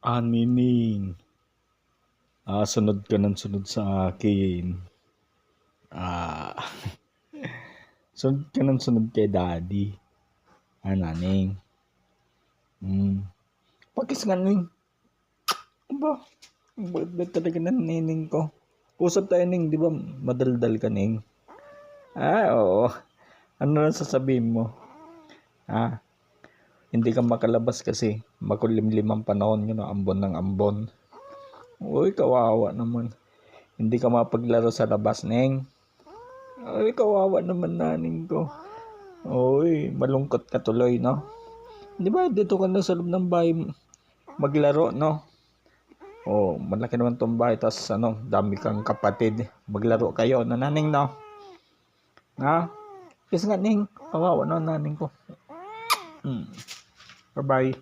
Nining. Sunod ka ng sunod sa akin. Ah, sunod ka ng sunod kay daddy. Naning. Pakis nga, Ning. Aba, bakit ba talaga ng nining ko? Usap tayo, Ning. Di ba madaldal ka, Ning? Oo. Ano na sasabihin mo? Hindi ka makalabas kasi makulimlim ang panahon yun, ambon ng ambon. Uy, kawawa naman. Hindi ka mapaglaro sa labas, Neng. Uy, kawawa naman naning ko. Uy, malungkot ka tuloy, no? Di ba dito ka na sa loob ng bahay maglaro, no? Malaki naman tong bahay, tas dami kang kapatid. Maglaro kayo, naning, no? Kasi nga, Ning, kawawa na naning ko. Bye-bye.